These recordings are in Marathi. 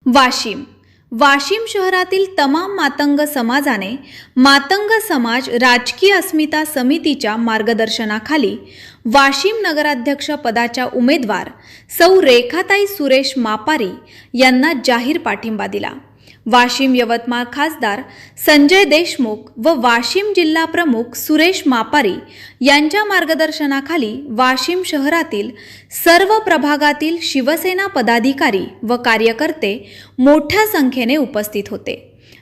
वाशिम शहरातील तमाम मातंग समाजाने मातंग समाज राजकीय अस्मिता समितीच्या मार्गदर्शनाखाली वाशिम नगराध्यक्ष पदाच्या उमेदवार सौ रेखाताई सुरेश मापारी यांना जाहीर पाठिंबा दिला। वाशिम यवतमाळ खासदार संजय देशमुख व वाशिम जिल्हा प्रमुख सुरेश मापारी यांच्या मार्गदर्शनाखाली वाशिम शहरातील सर्व प्रभागातील शिवसेना पदाधिकारी व कार्यकर्ते मोठ्या संख्येने उपस्थित होते।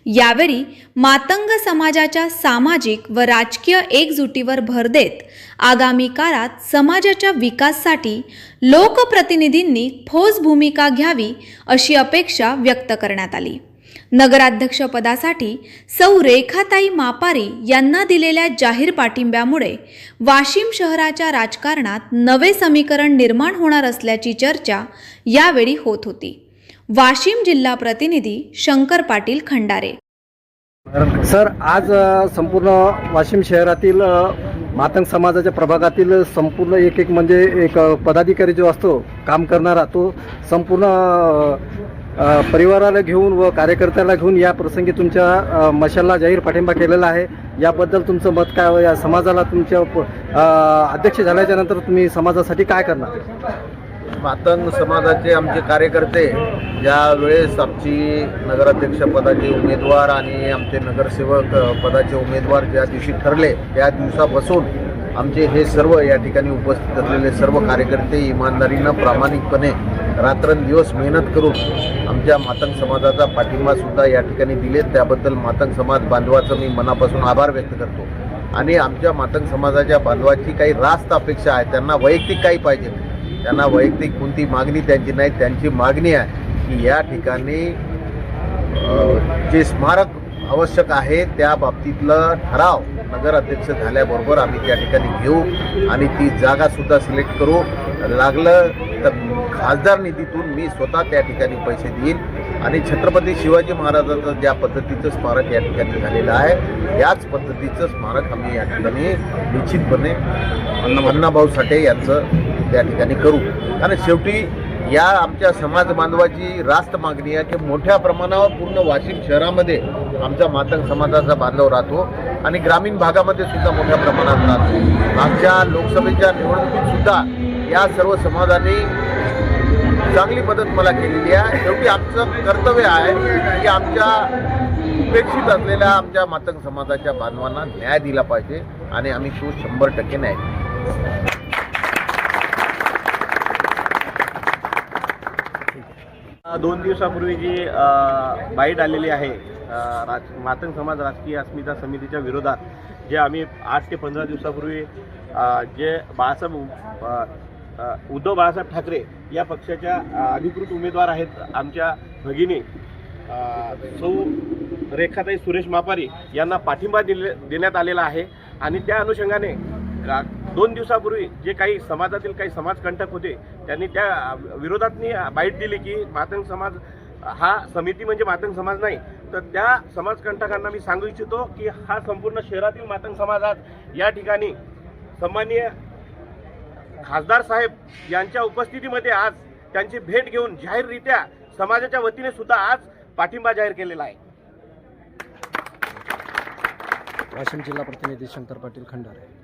यावेळी मातंग समाजाच्या सामाजिक व राजकीय एकजुटीवर भर देत आगामी काळात समाजाच्या विकासासाठी लोकप्रतिनिधींनी ठोस भूमिका घ्यावी अशी अपेक्षा व्यक्त करण्यात आली। नगराध्यक्ष पदासाठी सौ रेखाताई मापारी यांना दिलेल्या जाहीर पाठिंब्यामुळे वाशिम शहराच्या राजकारणात नवे समीकरण निर्माण होणार असल्याची चर्चा यावेळी होत होती। वाशिम जिल्हा प्रतिनिधी शंकर पाटील खंडारे। सर, आज संपूर्ण वाशिम शहरातील मातंग समाजाच्या प्रभागातील संपूर्ण एक म्हणजे एक पदाधिकारी जो असतो काम करणारा, तो संपूर्ण परिवाराला घेऊन व कार्यकर्त्याला घेऊन या प्रसंगी तुमच्या मशालला जाहीर पाठिंबा केलेला आहे। याबद्दल तुमचं मत काय? या समाजाला तुमच्या अध्यक्ष झाल्याच्या नंतर तुम्ही समाजासाठी काय करणार? मातंग समाजाचे आमचे कार्यकर्ते ज्या वेळेस आमची नगराध्यक्ष पदाचे उमेदवार आणि आमचे नगरसेवक पदाचे उमेदवार ज्या दिवशी ठरले त्या दिवसापासून आमचे हे सर्व या ठिकाणी उपस्थित असलेले सर्व कार्यकर्ते इमानदारीनं प्रामाणिकपणे रात्रंदिवस मेहनत करून आमच्या मातंग समाजाचा पाठिंबासुद्धा या ठिकाणी दिले। त्याबद्दल मातंग समाज बांधवाचं मी मनापासून आभार व्यक्त करतो। आणि आमच्या मातंग समाजाच्या बांधवाची काही रास्त अपेक्षा आहे, त्यांना वैयक्तिक काही पाहिजे, त्यांना वैयक्तिक कोणती मागणी त्यांची नाही। त्यांची मागणी आहे की या ठिकाणी जे स्मारक आवश्यक आहे त्या बाबतीतलं ठराव नगराध्यक्ष झाल्याबरोबर आम्ही त्या ठिकाणी घेऊ आणि ती जागासुद्धा सिलेक्ट करू। लागलं तर खासदार निधीतून मी स्वतः त्या ठिकाणी पैसे देईन आणि छत्रपती शिवाजी महाराजांचं ज्या पद्धतीचं स्मारक या ठिकाणी झालेलं आहे याच पद्धतीचं स्मारक आम्ही या ठिकाणी निश्चितपणे अण्णाभाऊ साठे यांचं त्या ठिकाणी करू। आणि शेवटी या आमच्या समाज बांधवाची रास्त मागणी आहे की मोठ्या प्रमाणावर पूर्ण वाशिम शहरामध्ये आमचा मातंग समाजाचा बांधव राहतो आणि ग्रामीण भागामध्ये सुद्धा मोठ्या प्रमाणात राहतो। मागच्या लोकसभेच्या निवडणुकीत सुद्धा या सर्व समाजाने चांगली मदत मला केलेली आहे। शेवटी आमचं कर्तव्य आहे की आमच्या उपेक्षित असलेल्या आमच्या मातंग समाजाच्या बांधवांना न्याय दिला पाहिजे आणि आम्ही तो 100% न्याय देऊ। 2 दिवसापूर्वी जी बाईट आलेली आहे मातंग समाज राजकीय अस्मिता समितीच्या विरोधात, जे आम्ही 8 ते 15 दिवसापूर्वी जे उद्धव बाळासाहेब ठाकरे या पक्षाच्या अधिकृत उमेदवार आहेत आमच्या भगिनी सौ रेखाताई सुरेश मापारी यांना पाठिंबा देण्यात आलेला आहे। आणि त्या अनुषंगाने 2 दिवसापूर्वी जे काही समाजातील काही समाजकंटक होते त्यांनी त्या विरोधातनी बाईट दिली की मातंग समाज हा समिती म्हणजे मातंग समाज नाही। तर त्या समाजकंटकांना मी सांगू इच्छितो की हा संपूर्ण शहरातील मातंग समाज आज या ठिकाणी सन्माननीय खासदार साहेब यांच्या उपस्थितीमध्ये आज त्यांची भेट घेऊन जाहीररित्या समाजाच्या वतीने सुद्धा आज पाठिंबा जाहीर केलेला आहे। वाशिम जिल्हा प्रतिनिधी शंकर पाटील खंडारे।